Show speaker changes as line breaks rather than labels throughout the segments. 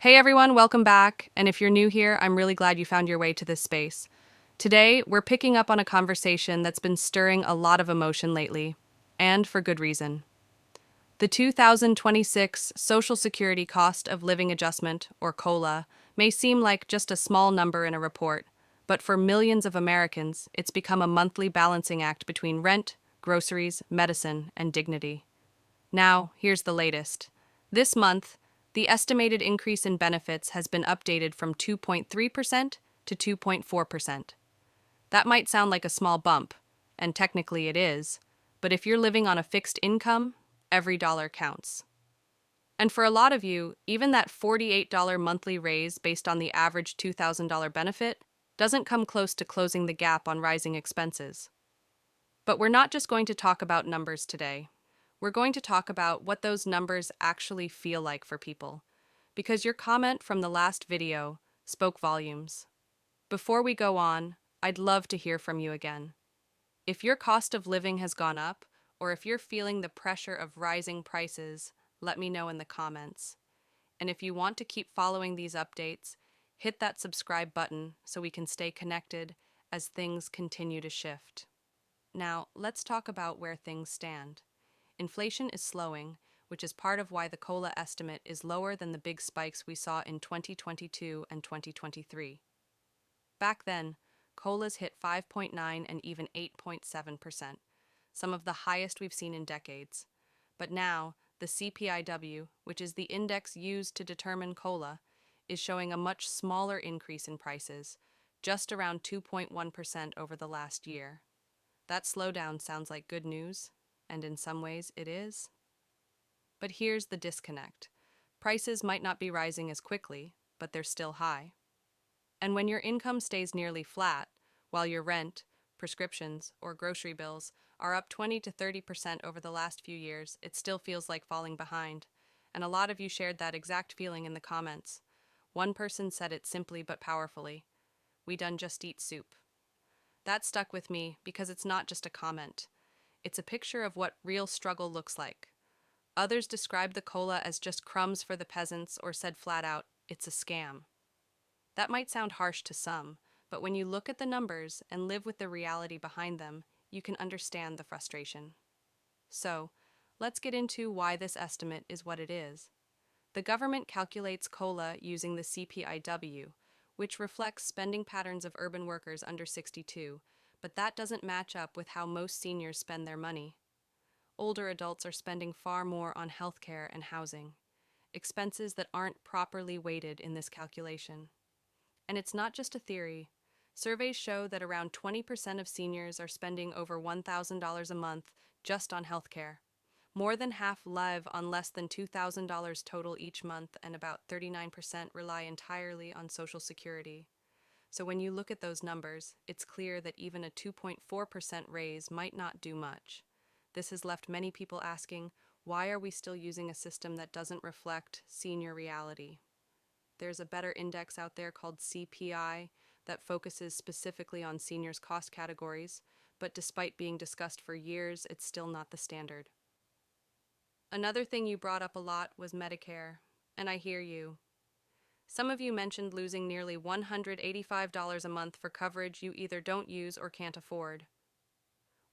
Hey everyone, welcome back. And if you're new here, I'm really glad you found your way to this space. Today, we're picking up on a conversation that's been stirring a lot of emotion lately, and for good reason. The 2026 Social Security Cost of Living Adjustment, or COLA, may seem like just a small number in a report, but for millions of Americans, it's become a monthly balancing act between rent, groceries, medicine, and dignity. Now, here's the latest. This month, the estimated increase in benefits has been updated from 2.3% to 2.4%. That might sound like a small bump, and technically it is, but if you're living on a fixed income, every dollar counts. And for a lot of you, even that $48 monthly raise based on the average $2,000 benefit doesn't come close to closing the gap on rising expenses. But we're not just going to talk about numbers today. We're going to talk about what those numbers actually feel like for people, because your comment from the last video spoke volumes. Before we go on, I'd love to hear from you again. If your cost of living has gone up, or if you're feeling the pressure of rising prices, let me know in the comments. And if you want to keep following these updates, hit that subscribe button so we can stay connected as things continue to shift. Now, let's talk about where things stand. Inflation is slowing, which is part of why the COLA estimate is lower than the big spikes we saw in 2022 and 2023. Back then, COLAs hit 5.9 and even 8.7%, some of the highest we've seen in decades. But now, the CPIW, which is the index used to determine COLA, is showing a much smaller increase in prices, just around 2.1% over the last year. That slowdown sounds like good news, and in some ways it is. But here's the disconnect. Prices might not be rising as quickly, but they're still high. And when your income stays nearly flat, while your rent, prescriptions, or grocery bills are up 20 to 30% over the last few years, it still feels like falling behind. And a lot of you shared that exact feeling in the comments. One person said it simply but powerfully: "We done just eat soup." That stuck with me because it's not just a comment. It's a picture of what real struggle looks like. Others described the COLA as just crumbs for the peasants or said flat out, "It's a scam." That might sound harsh to some, but when you look at the numbers and live with the reality behind them, you can understand the frustration. So, let's get into why this estimate is what it is. The government calculates COLA using the CPIW, which reflects spending patterns of urban workers under 62, but that doesn't match up with how most seniors spend their money. Older adults are spending far more on healthcare and housing, expenses that aren't properly weighted in this calculation. And it's not just a theory. Surveys show that around 20% of seniors are spending over $1,000 a month just on healthcare. More than half live on less than $2,000 total each month, and about 39% rely entirely on Social Security. So when you look at those numbers, it's clear that even a 2.4% raise might not do much. This has left many people asking, why are we still using a system that doesn't reflect senior reality? There's a better index out there called CPI that focuses specifically on seniors' cost categories, but despite being discussed for years, it's still not the standard. Another thing you brought up a lot was Medicare, and I hear you. Some of you mentioned losing nearly $185 a month for coverage you either don't use or can't afford.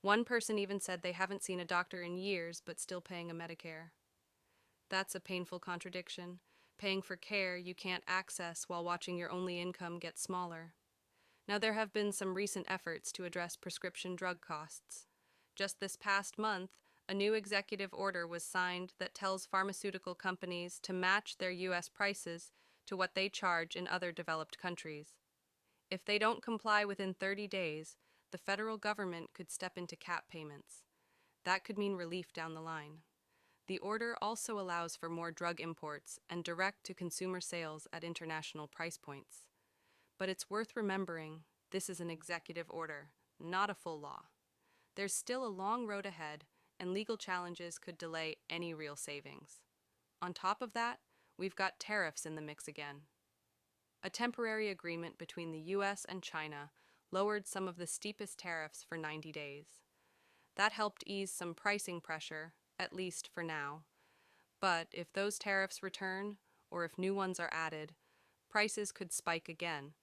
One person even said they haven't seen a doctor in years but still paying a Medicare. That's a painful contradiction, paying for care you can't access while watching your only income get smaller. Now, there have been some recent efforts to address prescription drug costs. Just this past month, a new executive order was signed that tells pharmaceutical companies to match their U.S. prices to what they charge in other developed countries. If they don't comply within 30 days, the federal government could step into cap payments. That could mean relief down the line. The order also allows for more drug imports and direct-to-consumer sales at international price points. But it's worth remembering, this is an executive order, not a full law. There's still a long road ahead, and legal challenges could delay any real savings. On top of that, we've got tariffs in the mix again. A temporary agreement between the US and China lowered some of the steepest tariffs for 90 days. That helped ease some pricing pressure, at least for now. But if those tariffs return, or if new ones are added, prices could spike again.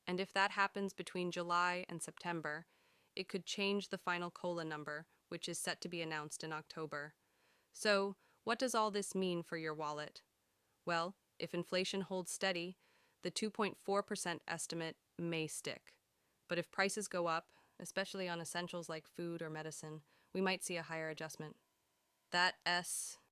And if that happens between July and September, it could change the final COLA number, which is set to be announced in October. So, what does all this mean for your wallet? Well, if inflation holds steady, the 2.4% estimate may stick. But if prices go up, especially on essentials like food or medicine, we might see a higher adjustment. That S